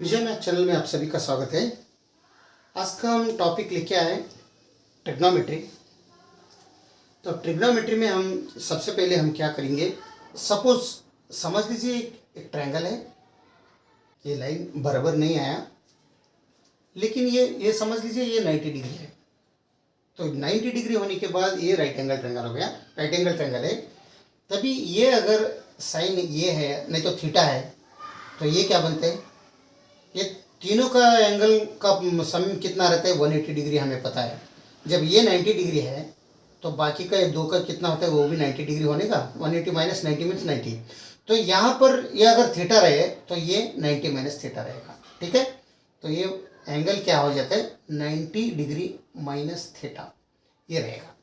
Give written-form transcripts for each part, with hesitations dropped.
विजय math channel में आप सभी का स्वागत है। आज का हम टॉपिक लेके आए ट्रिग्नोमेट्री। तो ट्रिग्नोमेट्री में हम सबसे पहले हम क्या करेंगे, सपोज समझ लीजिए एक ट्रायंगल है, ये लाइन बराबर नहीं आया, लेकिन ये समझ लीजिए ये 90 डिग्री है। तो 90 डिग्री होने के बाद ये राइट एंगल ट्रायंगल हो गया, राइट एंगल ट्रायंगल है। तभी ये अगर साइन ये है नहीं तो थीटा है, तो ये क्या बनते हैं, ये तीनों का एंगल का सम कितना रहता है 180 डिग्री, हमें पता है। जब ये 90 डिग्री है तो बाकी का ये दो का कितना होता है, वो भी 90 डिग्री होने का। 180 माइनस 90 मीन्स 90। तो यहाँ पर ये अगर थीटा रहे तो ये 90 माइनस थीटा रहेगा, ठीक है। तो ये एंगल क्या हो जाता है 90 डिग्री माइनस थीटा, ये रहेगा।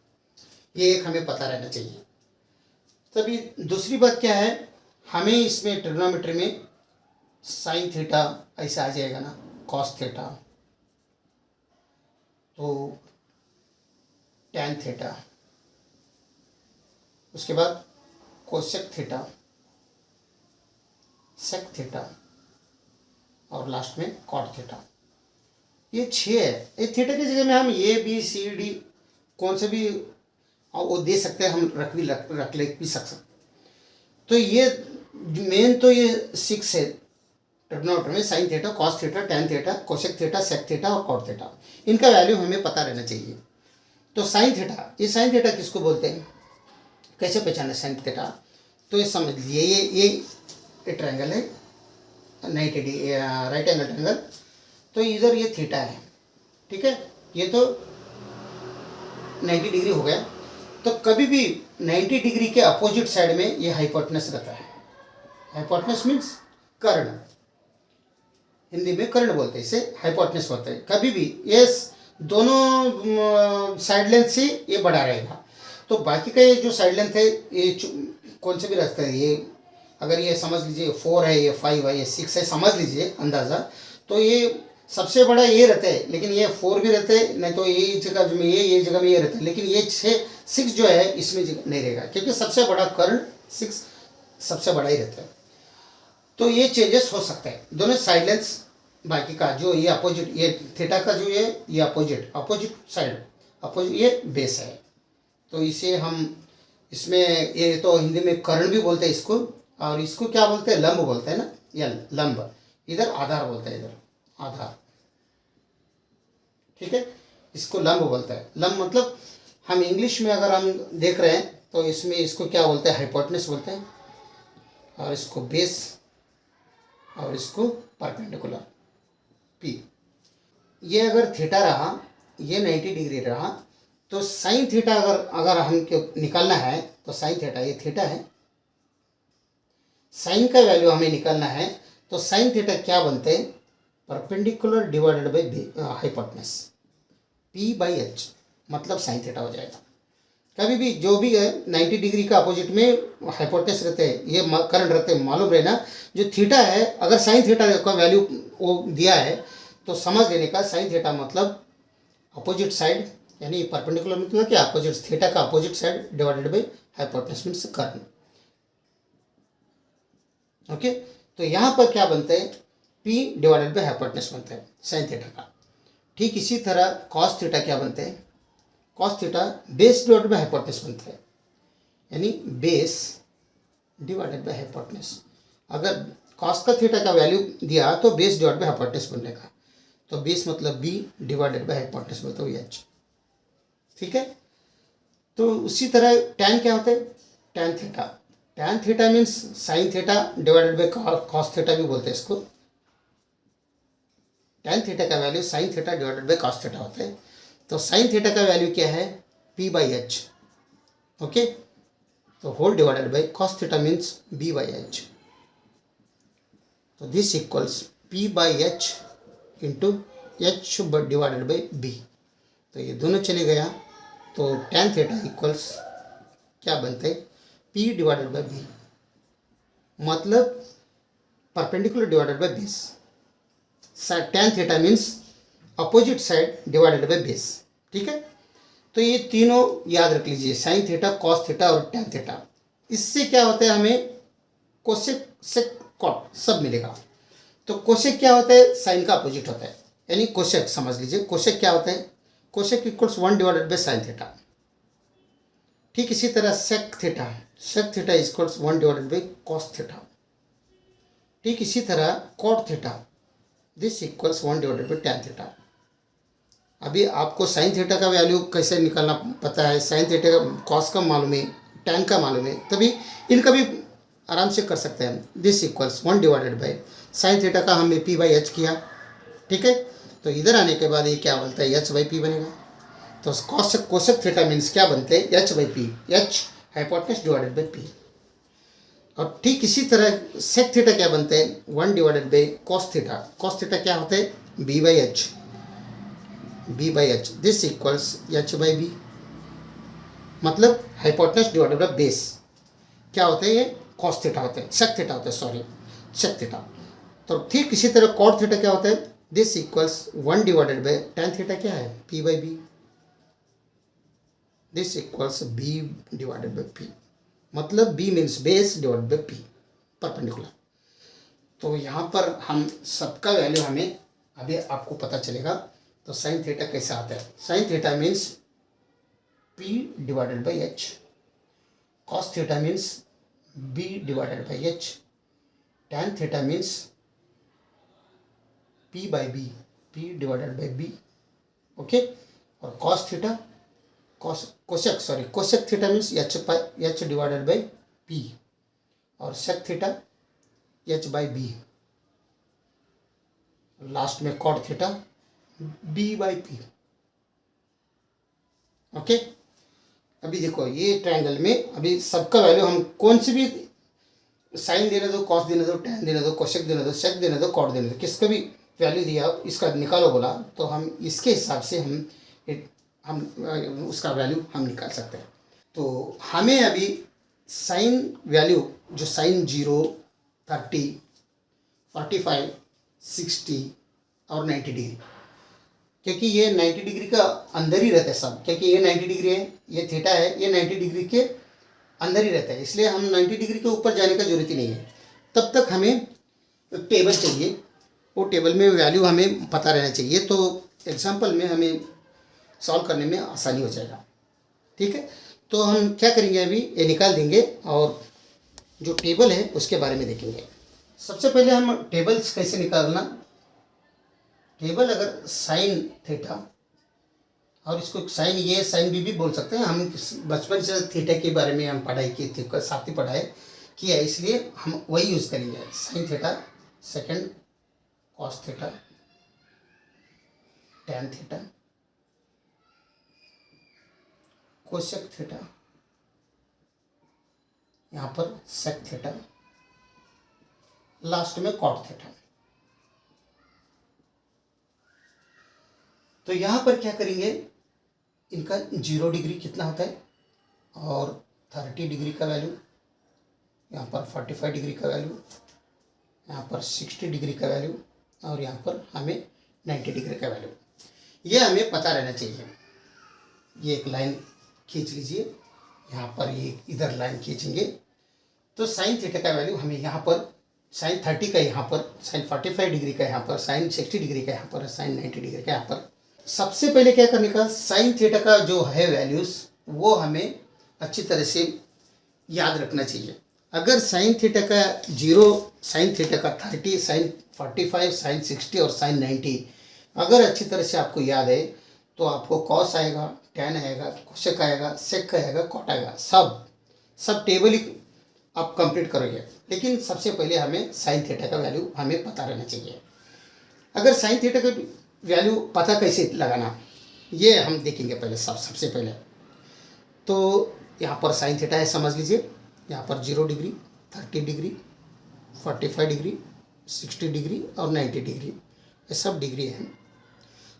ये एक हमें पता रहना चाहिए। तभी दूसरी बात क्या है, हमें इसमें ट्रिग्नोमेट्री में साइन थीटा ऐसा आ जाएगा ना, कॉस थीटा, तो टैन थीटा, उसके बाद कोसेक थीटा, सेक थीटा और लास्ट में कॉट थीटा। ये 6 है। ये थीटा की जगह में हम ए बी सी डी कौन से भी वो दे सकते हैं, हम रख ले भी सकते। तो ये मेन तो ये 6 है ट्रिग्नोमेट्री में, sine theta, cos theta, tan theta, cosec theta, sec theta और कॉट थीटा। इनका वैल्यू हमें पता रहना चाहिए। तो साइन थीटा, ये साइन थीटा किसको बोलते हैं, कैसे पहचाने साइन थीटा, तो ये समझ लीजिए ये ट्रायंगल है 90 डिग्री राइट एंगल ट्रायंगल। तो इधर ये थीटा है, ठीक है, ये तो 90 डिग्री हो गया। तो कभी भी 90 डिग्री के अपोजिट साइड में ये हाइपोटेनस रहता है। हाइपोटेनस मीन्स कर्ण, हिंदी में कर्ण बोलते हैं, इसे हाइपोटेनस बोलते हैं। कभी भी ये दोनों साइड लेंथ से ये बड़ा रहेगा। तो बाकी का ये जो साइड लेंथ है ये कौन से भी रास्ता है, ये अगर ये समझ लीजिए 4 है, ये 5 है, ये 6 है, समझ लीजिए अंदाज़ा। तो ये सबसे बड़ा ये रहता है, लेकिन ये 4 भी रहता है, नहीं तो ये जगह में ये जगह में ये रहता है, लेकिन ये 6 जो है इसमें नहीं रहेगा, क्योंकि सबसे बड़ा कर्ण 6 सबसे बड़ा ही रहता है। तो ये चेंजेस हो सकते हैं दोनों साइड लेंथ्स। बाकी का जो ये अपोजिट, ये थीटा का जो ये अपोजिट साइड, अपोजिट ये बेस है। तो इसे हम इसमें ये तो हिंदी में कर्ण भी बोलते हैं इसको, और इसको क्या बोलते हैं, लंब बोलते हैं ना, या लंब, इधर आधार बोलते हैं, इधर आधार, ठीक है, इसको लंब बोलता है। लंब मतलब हम इंग्लिश में अगर हम देख रहे हैं तो इसमें इसको क्या बोलते हैं, हाइपोटेनस बोलते हैं, और इसको बेस, और इसको परपेंडिकुलर पी। ये अगर थीटा रहा, ये 90 डिग्री रहा, तो साइन थीटा अगर हमको निकालना है तो साइन थीटा, ये थीटा है, साइन का वैल्यू हमें निकालना है। तो साइन थीटा क्या बनते हैं, perpendicular divided by hypotenuse, P by H, मतलब साइन थीटा हो जाएगा। कभी भी जो भी है 90 डिग्री का अपोजिट में हाइपोटेनस रहते हैं, ये करंट रहते हैं, मालूम रहना। जो थीटा है, अगर साइन थीटा का वैल्यू वो दिया है तो समझ लेने का साइन थीटा मतलब अपोजिट साइड, यानी परपेंडिकुलर मतलब क्या, अपोजिट, थीटा का opposite side divided by hypotenuse means current. Okay, तो यहाँ पर क्या बनता है, पी डिवाइडेड बाई हाइपोटेनस बनता है साइन थीटा का। ठीक इसी तरह कॉस थीटा क्या बनते हैं, cos theta base divided by hypotenuse बनता है, यानी बेस डिवाइडेड बाई हाइपोटेनस। अगर कॉस का थीटा का वैल्यू दिया तो बेस डिवाइड बाई हाइपोटेनस बनेगा। तो बेस मतलब बी डिवाइडेड बाई हाइपोटेनस मतलब एच, ठीक है। तो उसी तरह टैन क्या होता है, tan theta, tan theta means sine theta divided by cos theta भी बोलते हैं इसको। टैन थीटा का value sine theta divided by cos theta होता है। तो साइन थीटा का वैल्यू क्या है, पी बाई एच, ओके। तो whole divided by cos theta means B by H. तो this equals P by H into H divided by B. तो ये दोनों चले गया, तो टैन थीटा इक्वल्स क्या बनते हैं, पी डिवाइडेड बाई बी, मतलब perpendicular divided by base. Tan theta means opposite side divided by base, ठीक है। तो ये तीनों याद रख लीजिए, साइन थीटा, कॉस थीटा और टैन थीटा। इससे क्या होता है, हमें कोसेक सेक कॉट सब मिलेगा। तो कोसेक क्या होता है, साइन का अपोजिट होता है, यानी कोसेक समझ लीजिए। कोसेक क्या होता है, cosec equals 1 divided by sine theta. ठीक इसी तरह sec theta, sec theta equals 1 divided by cos theta. ठीक इसी तरह cot theta, this equals 1 divided by tan theta. अभी आपको साइन थीटा का वैल्यू कैसे निकालना पता है, साइन थीटा का कॉस का मालूम है, टैन का मालूम है, तभी इनका भी आराम से कर सकते हैं। This equals 1 divided by sine theta का हमने पी बाई एच किया। ठीक है, तो इधर आने के बाद ये क्या बोलता है, एच बाई पी बनेगा। तो कॉसेक कोसेक थीटा मीन्स क्या बनते हैं, H by P, H hypotenuse divided by P. और ठीक इसी तरह सेक थीटा क्या बनते हैं, 1 divided by cos theta. Cos theta क्या होते हैं, B by H, B by H, this equals H by B, मतलब हाइपोटेनस डिवाइडेड बाई बेस। क्या होते हैं, ये कॉस थीटा होते हैं, सेक थीटा होते हैं, सॉरी सेक थीटा। तो ठीक इसी तरह कॉट थीटा क्या होता है, this equals 1 divided by tan theta क्या है, P by B, this equals B divided by P, मतलब B means base divided by P, perpendicular. तो यहाँ पर हम सबका वैल्यू हमें अभी आपको पता चलेगा। तो साइन थीटा कैसे आता है, sine theta means P divided by H, cos theta means B divided by H, tan theta means P by B, P divided by B. Okay, और cos theta cosec theta means H divided by P, और sec theta H by B, last में cot theta B by P. Okay, अभी देखो ये triangle में अभी सबका value हम कौन सी भी साइन देने दो, कॉस देने दो, टैन देने दो, कोसेक देने दो, सेक देने दो, कॉट देने दो, किसका भी वैल्यू दिया इसका निकालो बोला तो हम इसके हिसाब से हम उसका वैल्यू हम निकाल सकते हैं। तो हमें अभी साइन वैल्यू जो साइन 0, 30, 45, 60 और 90 डिग्री, क्योंकि ये 90 डिग्री का अंदर ही रहता है सब, क्योंकि ये 90 डिग्री है, ये थीटा है, ये 90 डिग्री के अंदर ही रहता है, इसलिए हम 90 डिग्री के ऊपर जाने का जरूरत ही नहीं है। तब तक हमें एक टेबल चाहिए, वो टेबल में वैल्यू हमें पता रहना चाहिए, तो एग्जाम्पल में हमें सॉल्व करने में आसानी हो जाएगा। ठीक है, तो हम क्या करेंगे, अभी ये निकाल देंगे और जो टेबल है उसके बारे में देखेंगे। सबसे पहले हम टेबल्स कैसे निकालना, टेबल अगर साइन थीटा, और इसको साइन ए साइन बी भी बोल सकते हैं, हम बचपन से थीटा के बारे में हम पढ़ाई की थी, साथ ही पढ़ाई किया, इसलिए हम वही यूज़ करेंगे, sine theta, second cos theta, tan theta, cosec theta, यहाँ पर सेक थीटा, लास्ट में कॉट थीटा। तो यहाँ पर क्या करेंगे, इनका 0 डिग्री कितना होता है और 30 डिग्री का वैल्यू, यहाँ पर 45 डिग्री का वैल्यू, यहाँ पर 60 डिग्री का वैल्यू, और यहाँ पर हमें 90 डिग्री का वैल्यू, ये हमें पता रहना चाहिए। ये एक लाइन खींच लीजिए, यहाँ पर ये इधर लाइन खींचेंगे तो साइन थीटा का वैल्यू हमें यहाँ पर साइन 30 का यहाँ पर, साइन 45 डिग्री का यहाँ पर, साइन 60 डिग्री का यहाँ पर, साइन 90 डिग्री का यहाँ पर। सबसे पहले क्या करने का, साइन थीटा का जो है वैल्यूज़ वो हमें अच्छी तरह से याद रखना चाहिए। अगर साइन थीटा का 0, साइन थीटा का 30, साइन 45, साइन 60 और साइन 90 अगर अच्छी तरह से आपको याद है तो आपको कॉस आएगा, टैन आएगा, कोसेक आएगा, सेक आएगा, कॉट आएगा, सब टेबल ही आप कंप्लीट करोगे। लेकिन सबसे पहले हमें साइन थीटा का वैल्यू हमें पता रहना चाहिए। अगर साइन थीटा का वैल्यू पता कैसे लगाना ये हम देखेंगे पहले। सबसे पहले तो यहाँ पर साइन थीटा है समझ लीजिए, यहाँ पर 0 डिग्री, 30 डिग्री, 45 डिग्री, 60 डिग्री और 90 डिग्री, ये सब डिग्री हैं।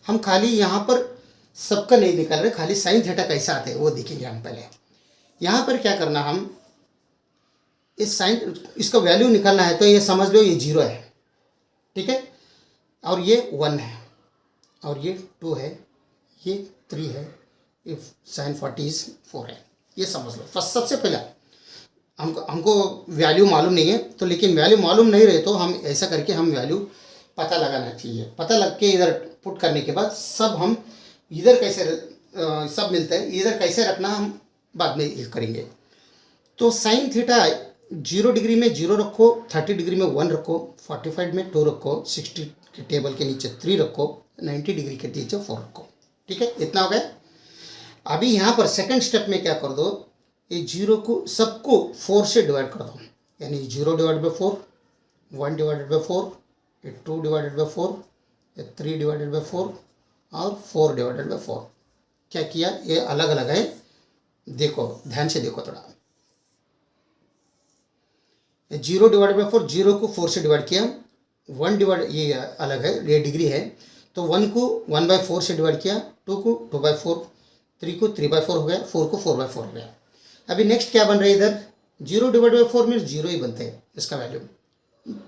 हम खाली यहाँ पर सबका नहीं निकाल रहे, खाली साइन थीटा कैसा आता है वो देखेंगे हम पहले। यहाँ पर क्या करना, हम इस साइन इसका वैल्यू निकालना है तो ये समझ लो ये 0 है, ठीक है, और ये 1 है, और ये 2 है, ये 3 है, ये साइन 40 4 है, ये समझ लो। फर्स्ट सबसे पहला हमको वैल्यू मालूम नहीं है, तो लेकिन वैल्यू मालूम नहीं रहे तो हम ऐसा करके हम वैल्यू पता लगाना चाहिए। पता लग के इधर पुट करने के बाद सब हम इधर कैसे सब मिलता है, इधर कैसे रखना हम बाद में ये करेंगे। तो साइन थीटा 0 डिग्री में 0 रखो, 30 डिग्री में 1 रखो, 45 में 2 रखो, 60 के टेबल के नीचे 3 रखो, 90 डिग्री के नीचे 4 रखो। ठीक है, इतना हो गया। अभी यहाँ पर सेकंड स्टेप में क्या कर दो, ये 0 को सबको 4 से डिवाइड कर दो, यानी 0 divide by 4, 1 divided by 4, 2 divided by 4, 3 divided by 4 और 4 डिवाइडेड बाई 4। क्या किया, ये अलग अलग है, देखो ध्यान से देखो थोड़ा। 0 डिवाइड बाई 4, 0 को 4 से डिवाइड किया, 1 डिवाइड, ये अलग है, ये डिग्री है, तो 1 को 1/4 से डिवाइड किया, 2 को 2/4, 3 को 3/4 हो गया, 4 को 4/4 हो गया। अभी नेक्स्ट क्या बन रहा है इधर, 0 डिवाइड बाई 4 मीन्स 0 ही बनते हैं, इसका वैल्यू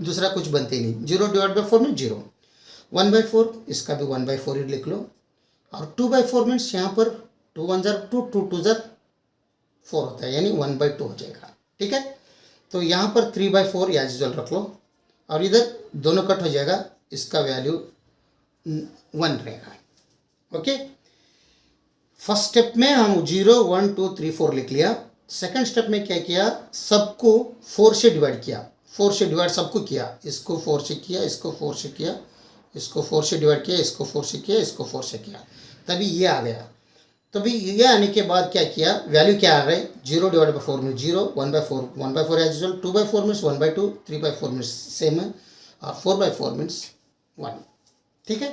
दूसरा कुछ बनते ही नहीं। 0 डिवाइड बाई 4 मीन्स 0, 1/4 इसका भी 1/4 ही लिख लो, और 2/4 मीन्स यहाँ पर 2 1 जार 2, 2 2 जार 4 होता है, यानी 1/2 हो जाएगा। ठीक है, तो यहाँ पर 3/4 एज यूजुअल रख लो, और इधर दोनों कट हो जाएगा, इसका वैल्यू 1 रहेगा। ओके, फर्स्ट स्टेप में हम 0 1 2 3 4 लिख लिया। सेकंड स्टेप में क्या किया, सबको 4 से डिवाइड किया, 4 से डिवाइड सबको किया, इसको 4 से किया, इसको 4 से किया, इसको 4 से डिवाइड किया, इसको 4 से किया, इसको 4 से किया, तभी ये आ गया। तभी ये आने के बाद क्या किया, वैल्यू क्या आ रहा है, 0 divide by 4 means 0, 1/4 1/4 as usual, 2/4 means 1/2, 3/4 means same है, और 4/4 मीन्स 1। ठीक है,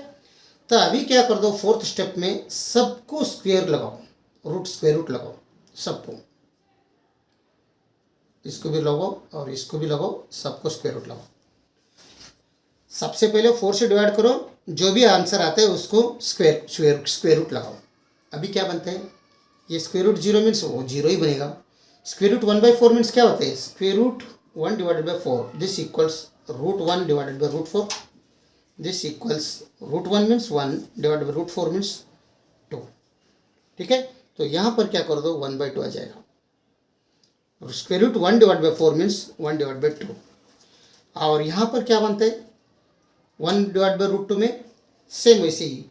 तो अभी क्या कर दो, फोर्थ स्टेप में सबको स्क्वायर लगाओ, स्क्वायर रूट लगाओ सबको, इसको भी लगाओ और इसको भी लगाओ, सबको स्क्वायर रूट लगाओ। सबसे पहले 4 से डिवाइड करो, जो भी आंसर आता है उसको स्क्वायर रूट लगाओ। अभी क्या बनता है, ये स्क्वायर रूट 0 मीन्स वो 0 ही बनेगा। स्क्वायर रूट 1/4 मीन्स क्या होता है, square root 1 divided by 4, this equals root 1 divided by root 4, this equals root 1 means 1 divided by root 4 means 2। ठीक है, तो यहाँ पर क्या कर दो, 1/2 आ जाएगा। Square root 1 divide by 4 means 1 divide by 2, और यहाँ पर क्या बनता है, 1 डिवाइड बाई रूट 2 में सेम वैसे ही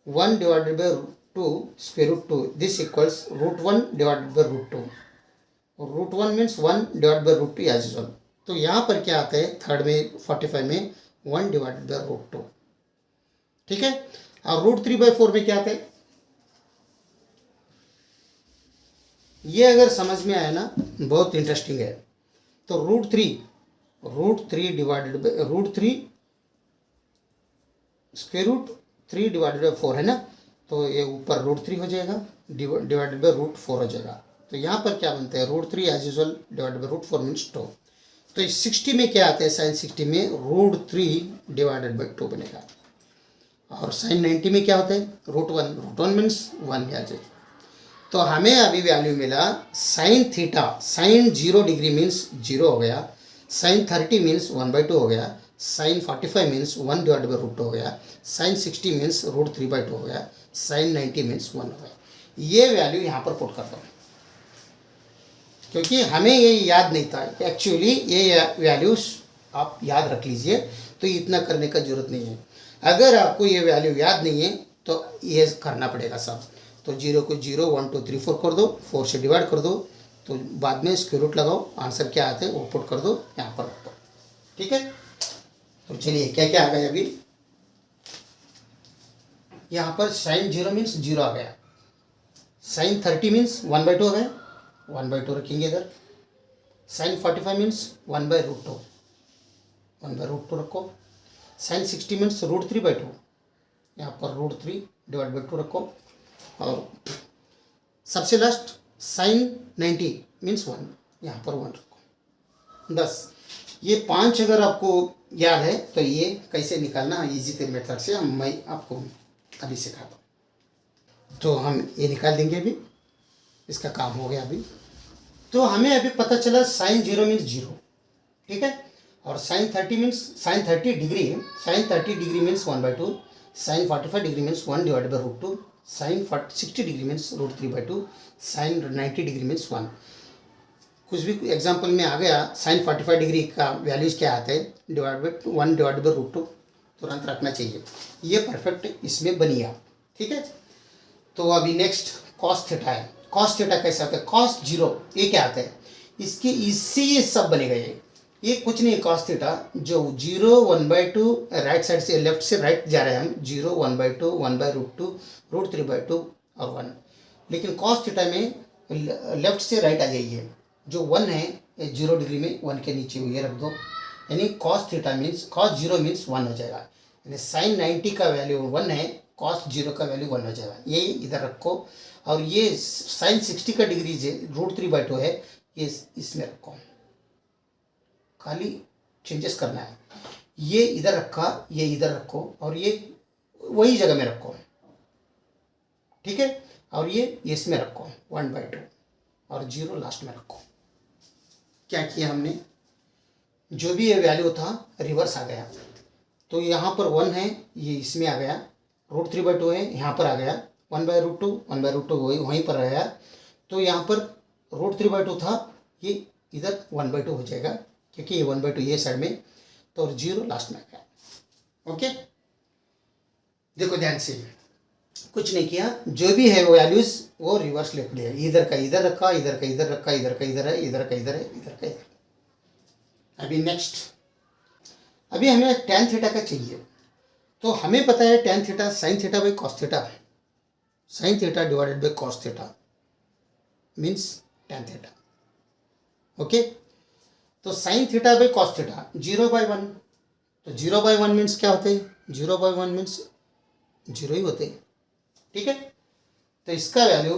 1 divided by 2 square root 2, this equals root 1 divided by root 2, और root 1 means 1 divide by root 2 as usual. तो यहाँ पर क्या आता है, थर्ड में 45 में 1 डिवाइडेड बाई रूट 2। ठीक है, और रूट 3/4 में क्या आता है, ये अगर समझ में आया ना, बहुत इंटरेस्टिंग है। तो root 3 divided by root 3 square root 3 divided by 4 है ना, तो ये ऊपर रूट 3 हो जाएगा, डिवाइडेड बाई रूट 4 हो जाएगा। तो यहाँ पर क्या बनता है, root 3 as usual divided by root 4 means 2। तो इस 60 में क्या आता है, साइन 60 में रूट 3 डिवाइडेड बाई 2 बनेगा, और साइन 90 में क्या होता है, रूट 1 मीन्स 1 आ जाएगा। तो हमें अभी वैल्यू मिला sine theta, sine 0 degree means 0 हो गया, साइन 30 मीन्स 1/2 हो गया, sine 45 means 1 divide by root 2 हो गया, साइन 60 मीन्स रूट 3/2 हो गया, साइन 90 मीन्स 1 हो गया। ये वैल्यू यहाँ पर पुट कर दो, क्योंकि हमें ये याद नहीं था एक्चुअली, ये वैल्यूज आप याद रख लीजिए, तो इतना करने का जरूरत नहीं है। अगर आपको ये वैल्यू याद नहीं है तो ये करना पड़ेगा सब। तो 0 को 0 1 2 3 4 कर दो, 4 से डिवाइड कर दो, तो बाद में स्क्वायर रूट लगाओ, आंसर क्या आता है वो पुट कर दो, यहाँ पर रख दो। ठीक है, तो चलिए क्या क्या आ गया अभी, यहाँ पर साइन 0 मीन्स 0 आ गया, साइन 30 मीन्स 1/2 आ गया, 1/2 रखेंगे इधर, साइन 45 मीन्स 1/√2, 1/√2 रखो, साइन 60 मीन्स रूट 3/2, यहाँ पर रूट 3 डिवाइड बाई 2 रखो, और सबसे लास्ट साइन 90 मीन्स 1, यहाँ पर 1 रखो। बस ये 5 अगर आपको याद है तो ये कैसे निकालना इजी मेथड से मैं आपको अभी सिखाता हूँ। तो हम ये निकाल देंगे, अभी इसका काम हो गया। अभी तो हमें अभी पता चला साइन 0 मीन्स 0, ठीक है, और sine 30 means sine 30 degree, sine 30 degree means 1/2, sine 45 degree means 1 divide by root 2, sine 60 degree means root 3/2, sine 90 degree means 1। कुछ भी एग्जांपल में आ गया साइन 45 डिग्री का वैल्यूज क्या आते हैं, divide by 1 divide by root 2 तुरंत रखना चाहिए। ये परफेक्ट इसमें बन गया। ठीक है, तो अभी नेक्स्ट कॉस थीटा है। कॉस थीटा कैसे आता है, कॉस जीरो, ये क्या आता है, इसके इससे ये सब बनेगा। ये कुछ नहीं, कॉस थीटा जो 0 1/2 राइट साइड से लेफ्ट से राइट जा रहे हैं हम, 0 1/2 1/√2 √3/2 और 1। लेकिन कॉस थीटा में लेफ्ट से राइट आ जाइए, जो 1 है 0 डिग्री में 1 के नीचे ये रख दो, यानी cos theta means cos zero means 1 हो जाएगा। यानी साइन 90 का वैल्यू 1 है, कॉस जीरो का वैल्यू 1 हो जाएगा। ये इधर रखो, और ये साइन 60 का डिग्री √3/2 है, ये इसमें रखो, खाली चेंजेस करना है। ये इधर रखा, ये इधर रखो, और ये वही जगह में रखो। ठीक है, और ये इसमें रखो 1/2 और 0 लास्ट में रखो। क्या किया हमने, जो भी ये वैल्यू था रिवर्स आ गया। तो यहाँ पर 1 है, ये इसमें आ गया, √3/2 है यहाँ पर आ गया, 1/√2 वहीं पर रहेगा। तो यहाँ पर √3/2 था, ये इधर 1/2 हो जाएगा, क्योंकि ये 1/2 ये साइड में, तो 0 लास्ट में आ गया। ओके, देखो ध्यान से, कुछ नहीं किया, जो भी है वो वैल्यूज वो रिवर्स लिख लिया। इधर का इधर रखा, इधर का इधर रखा, इधर का इधर है, इधर का इधर है, इधर का इधर। अभी नेक्स्ट, अभी हमें tan थीटा का चाहिए। तो हमें पता है tan theta sine theta by cos theta, sine theta divided by cos theta means tan theta. Okay, तो sine theta by cos theta 0/1, तो 0/1 मीन्स क्या होते हैं, 0/1 मीन्स 0 ही होते हैं। ठीक है, तो इसका वैल्यू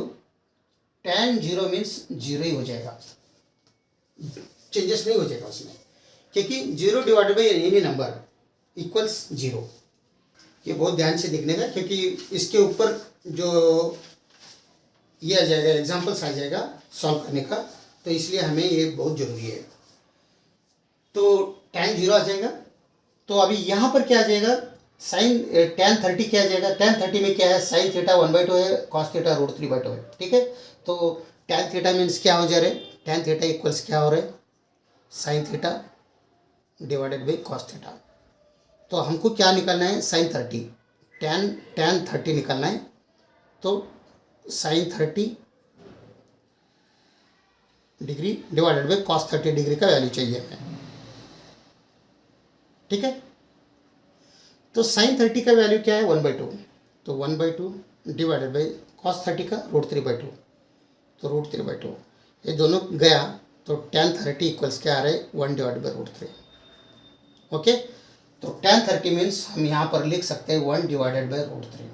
tan 0 मीन्स 0 ही हो जाएगा, चेंजेस नहीं हो जाएगा उसमें, क्योंकि 0 divided by any number equals 0। ये बहुत ध्यान से देखने का, क्योंकि इसके ऊपर जो ये आ जाएगा एग्जांपल्स आ जाएगा सॉल्व करने का, तो इसलिए हमें ये बहुत ज़रूरी है। तो tan 0 आ जाएगा। तो अभी यहाँ पर क्या आ जाएगा, साइन tan 30 क्या आ जाएगा, tan 30 में क्या है, साइन थीटा 1/2 है, कॉस थीटा √3/2 है। ठीक है, तो tan थीटा मीन्स क्या हो जा रहा है, tan थीटा इक्वल्स क्या हो रहा है, sine theta divided by cos theta. तो हमको क्या निकालना है, साइन 30, tan 30 निकालना है। तो sine 30 degree divided by cos 30 degree का वैल्यू चाहिए हमें। ठीक है, तो साइन 30 का वैल्यू क्या है 1/2, तो 1/2 डिवाइडेड बाई कॉस 30 का √3/2, तो √3/2 ये दोनों गया, तो tan 30 इक्वल्स क्या आ रहा है 1 डिवाइडेड बाई √3। ओके, तो tan 30 मीन्स हम यहाँ पर लिख सकते हैं 1 डिवाइडेड बाई √3।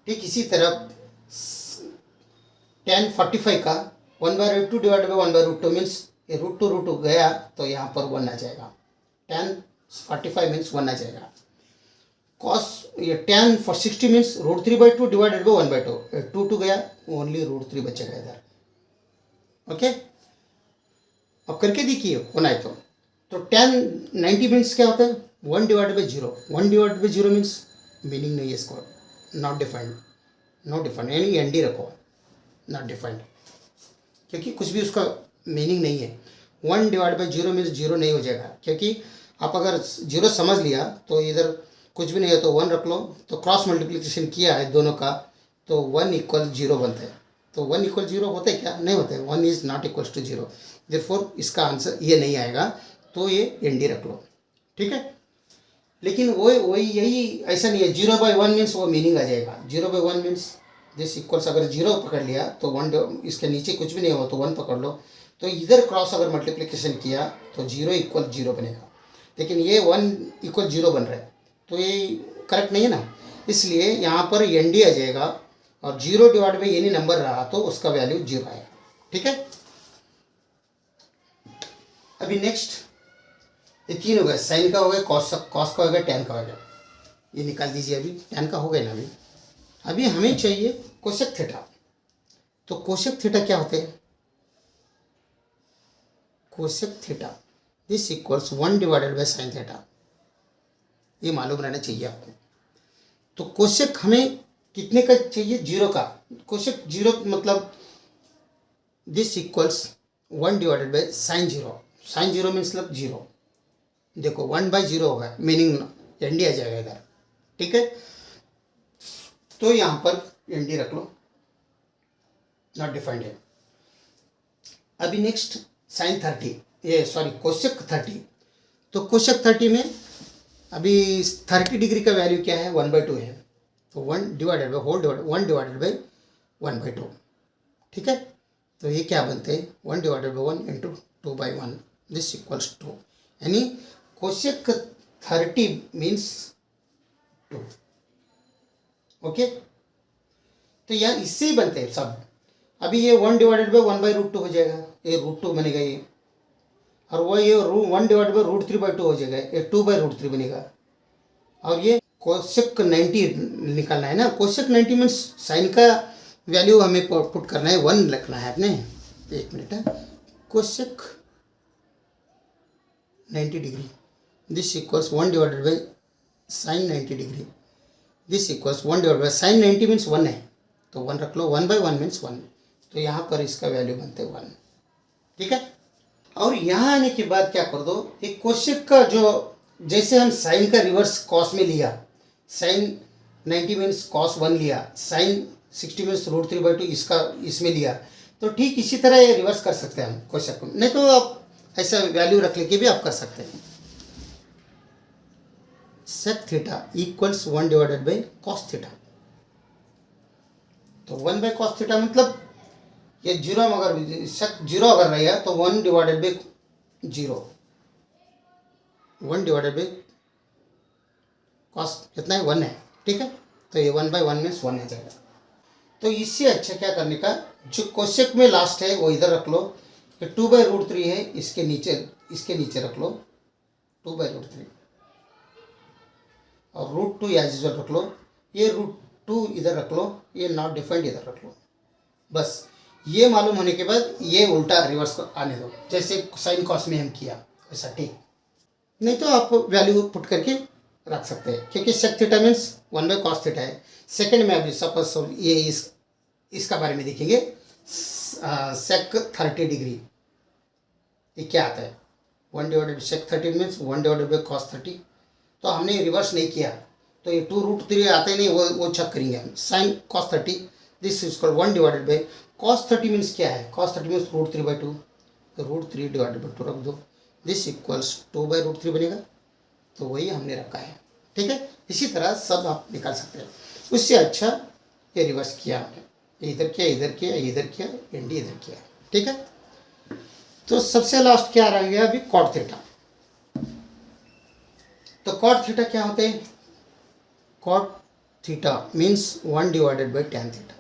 ठीक इसी तरह tan 45 का 1/2 डिवाइडेड बाई 1/√2 मीन्स ये √2 गया, तो यहाँ पर 1 आ जाएगा, tan 45 मीन्स 1 आ जाएगा। कॉस ये tan 60 मीन्स √3/2 डिवाइडेड बाई 1/2, 2 गया, ओनली √3 बचेगा इधर। ओके, अब करके देखिए होना है तो tan 90 मीन्स क्या होता है 1 divided by 0, 1 divided by 0 means meaning नहीं है इसको, नॉट डिफाइंड, नो डिफाइंड, यानी एनडी रखो, नॉट डिफाइंड, क्योंकि कुछ भी उसका मीनिंग नहीं है। 1 डिवाइड बाई 0 मीन्स 0 नहीं हो जाएगा, क्योंकि आप अगर 0 समझ लिया तो इधर कुछ भी नहीं है तो 1 रख लो, तो क्रॉस मल्टीप्लिकेशन किया है दोनों का, तो 1 = 0 बनता है। तो 1 = 0 होता है क्या, नहीं होता है, 1 is not equals to 0, therefore इसका आंसर ये नहीं आएगा, तो ये एनडी रख लो। ठीक है, लेकिन वही यही ऐसा नहीं है, 0/1 मीन्स वो मीनिंग आ जाएगा, 0/1 मीन्स दिस इक्वल्स, अगर 0 पकड़ लिया तो 1 इसके नीचे कुछ भी नहीं हो तो 1 पकड़ लो, तो इधर क्रॉस अगर मल्टीप्लिकेशन किया तो 0 = 0 बनेगा, लेकिन ये 1 = 0 बन रहा है, तो ये करेक्ट नहीं है ना, इसलिए यहाँ पर एन डी आ जाएगा, और 0 डिवाइड बाई एनी नंबर रहा तो उसका वैल्यू 0 आएगा। ठीक है, अभी नेक्स्ट ये 3 हो गए, साइन का हो गया, कॉस का हो गया, tan का हो गया, ये निकाल दीजिए। अभी tan का हो गया ना, अभी हमें चाहिए कोसेक थीटा। तो कोसेक थीटा क्या होते हैं, cosec theta this equals 1 divided by sine theta, ये मालूम रहना चाहिए आपको। तो कोसेक हमें कितने का चाहिए, 0 का, कोसेक 0 मतलब this equals 1 divided by sine zero, sine zero means मतलब जीरो, देखो 1/0 होगा, मीनिंग एन डी आ जाएगा इधर, ठीक है। तो यहाँ पर एन डी रख लो, नॉट डिफाइंड है। अभी नेक्स्ट साइन 30, ये सॉरी कोसेक 30, तो कोसेक 30 में अभी 30 डिग्री का वैल्यू क्या है, 1/2 है, तो 1 divided by whole divide 1 divided by 1/2, ठीक है। तो ये क्या बनते हैं, 1 divided by 1 into 2/1, this equals 2, यानी कोसेक 30 मीन्स 2, ओके। तो यहाँ इससे ही बनते हैं सब। अभी ये 1 डिवाइडेड बाई 1/√2 हो जाएगा, ये √2 बनेगा ये, और वो ये 1 डिवाइडेड बाई √3/2 हो जाएगा, ये 2/√3 बनेगा। और ये कोसेक 90 निकालना है ना, कोसेक 90 मीन्स साइन का वैल्यू हमें पुट करना है, 1 लिखना है आपने, एक मिनट है, cosec 90 degree, this equals 1 divided by sign 90 degree, this equals 1 divided by sign 90 means 1 है, तो 1 रख लो, 1/1 मीन्स 1, तो यहाँ पर इसका वैल्यू बनते 1, ठीक है। और यहाँ आने के बाद क्या कर दो, एक कोसेक का जो, जैसे हम साइन का रिवर्स कॉस में लिया, साइन 90 मीन्स कॉस 1 लिया, साइन 60 मीन्स √3/2 इसका इसमें लिया, तो ठीक इसी तरह ये रिवर्स कर सकते हैं हम कोसेक को, नहीं तो आप ऐसा वैल्यू रख लेके भी आप कर सकते हैं। Sec theta equals 1 divided by cos theta, तो 1/cos थीटा मतलब ये जीरो, अगर सेक जीरो अगर रहेगा तो 1 divided by zero, 1 divided by cos कितना है, 1 है, ठीक है। तो ये 1/1 में 1 आ जाएगा। तो इससे अच्छा क्या करने का, जो कोसेक में लास्ट है वो इधर रख लो, ये 2/√3 है, इसके नीचे रख लो 2/√3, और √2 एज यूजुअल रख लो, ये √2 इधर रख लो, ये नॉट डिफाइंड इधर रख लो। बस ये मालूम होने के बाद ये उल्टा रिवर्स को आने दो, जैसे साइन कॉस में हम किया वैसा, ठीक। नहीं तो आप वैल्यू पुट करके रख सकते हैं, क्योंकि sec theta means 1/cos theta है। सेकंड में अभी सपोज ये इसका बारे में देखेंगे, सेक 30 डिग्री, ये क्या आता है, 1 divided sec 30 means 1 divided by cos 30, तो हमने रिवर्स नहीं किया, तो ये 2√3 आते ही नहीं, वो चेक करेंगे हम, sine cos 30 this is called 1 divided by cos 30 means क्या है, cos 30 मीन्स √3/2, √3 डिवाइडेड बाई 2 रख दो, दिस इक्वल्स 2/√3 बनेगा, तो वही हमने रखा है, ठीक है। इसी तरह सब आप निकाल सकते हैं। उससे अच्छा ये रिवर्स किया हमने, इधर किया, इधर किया, इधर किया, एन डी इधर किया, ठीक है। तो सबसे लास्ट क्या रह गया अभी, कॉट थीटा। तो कॉट थीटा क्या होते हैं, cot theta means 1 divided by tan theta.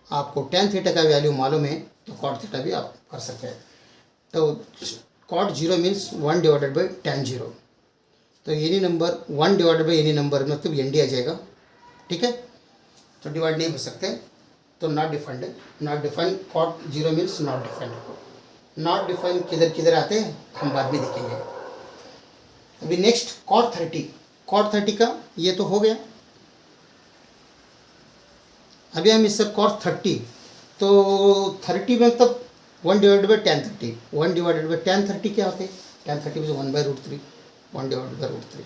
आपको tan थीटा का वैल्यू मालूम है तो कॉट थीटा भी आप कर सकते हैं। तो cot 0 means 1 divided by tan 0, तो any number 1 divided by any number मतलब एन डी आ जाएगा, ठीक है। तो डिवाइड नहीं हो सकते, तो नॉट डिफाइंड है, not defined, cot 0 means not defined. Not defined किधर किधर आते हैं हम बाद में देखेंगे। अभी नेक्स्ट कॉट 30, कॉट 30 का ये तो हो गया। अभी हम इससे कॉट 30, तो 30 में मतलब 1 divided by tan 30, 1 divided by tan 30 क्या होते हैं, tan 30 में 1/√3, 1 डिवाइडेड बाई √3,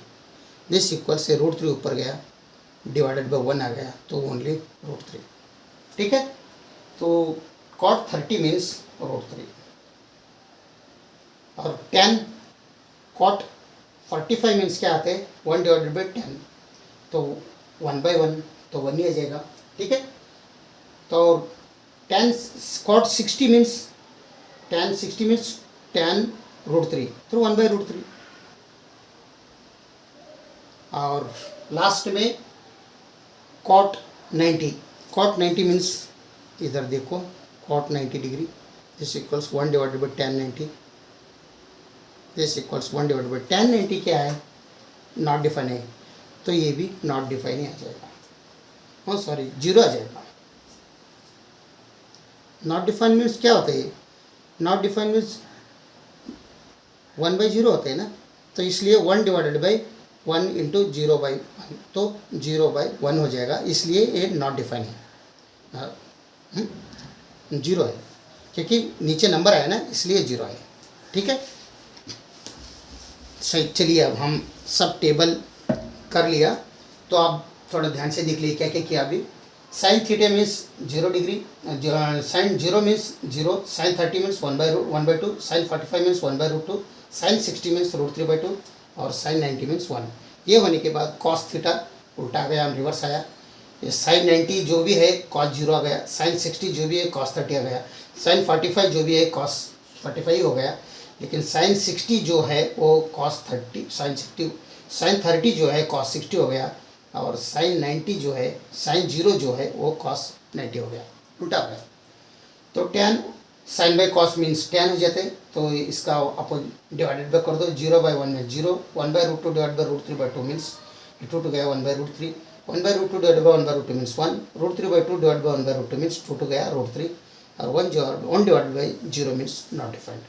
दिस इक्वल से √3 ऊपर गया, डिवाइडेड बाई 1 आ गया, तो ओनली √3, ठीक है। तो कॉट 30 मीन्स √3, और tan कॉट 45 मीन्स क्या आते हैं, 1 डिवाइडेड बाई 10, तो 1/1, तो 1 ही आ जाएगा, ठीक है। तो tan कॉट 60 मीन्स tan √3, तो 1/√3। और लास्ट में कॉट 90 मीन्स इधर देखो, cot 90 degree, this equals 1 divided by tan 90, this equals 1 divided by tan 90 क्या है, नॉट डिफाइन है, तो ये भी नॉट डिफाइन ही आ जाएगा, हाँ सॉरी 0 आ जाएगा। नॉट डिफाइन मीन्स क्या होता है, नॉट डिफाइन मीन्स 1/0 होता है ना, तो इसलिए 1 डिवाइडेड बाई 1 इंटू 0/1, तो 0/1 हो जाएगा, इसलिए ये नॉट डिफाइन है, 0 है। क्योंकि नीचे नंबर आया ना इसलिए 0 आया। ठीक है, सही। चलिए अब हम सब टेबल कर लिया, तो आप थोड़ा ध्यान से देख लीजिए क्या क्या किया अभी। Sine theta means 0 degree, sine 0 means 0, sine 30 means 1/2, sine 45 means 1/√2, sine 60 means √3/2 और साइन 90 मीन्स 1। ये होने के बाद कॉस थीटा उल्टा आ गया, रिवर्स आया। ये साइन 90 जो भी है कॉस 0 आ गया, साइन 60 जो भी है कॉस 30 आ गया, साइन 45 जो भी है कॉस 45 हो गया। लेकिन साइन 60 जो है वो कॉस 30, साइन 30 जो है कॉस 60 हो गया, और साइन 90 जो है, साइन 0 जो है वो कॉस 90 हो गया, उल्टा हो गया। तो tan sine by cos means tan हो जाते हैं, तो इसका अपोजिट डिवाइडेड बाय कर दो। 0/1 में 0, 1/√2 डिवाइड बाय √3/2 मीन्स 2 टू गया 1/√3, 1/√2 divide by 1/√2 means 1, √3/2 divide by 1/√2 means 2 टू गया √3, और 1 divide by 0 means not defined.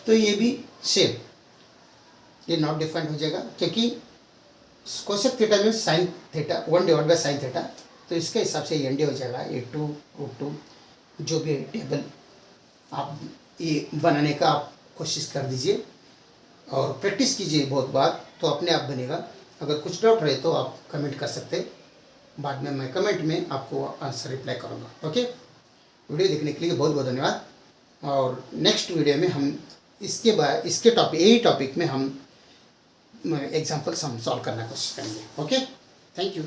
तो ये भी सेम, ये नॉट डिफाइंड हो जाएगा, क्योंकि cosec theta means sine theta 1 divide by sine theta, तो इसके हिसाब से एन डी हो जाएगा। ये 2√2 जो भी टेबल आप ये बनाने का आप कोशिश कर दीजिए और प्रैक्टिस कीजिए बहुत बार, तो अपने आप बनेगा। अगर कुछ डाउट रहे तो आप कमेंट कर सकते हैं, बाद में मैं कमेंट में आपको आंसर रिप्लाई करूँगा। ओके, वीडियो देखने के लिए बहुत बहुत धन्यवाद। और नेक्स्ट वीडियो में हम इसके टॉपिक, यही टॉपिक में हम एग्जाम्पल्स हम सॉल्व करने की कोशिश करेंगे। Okay, thank you.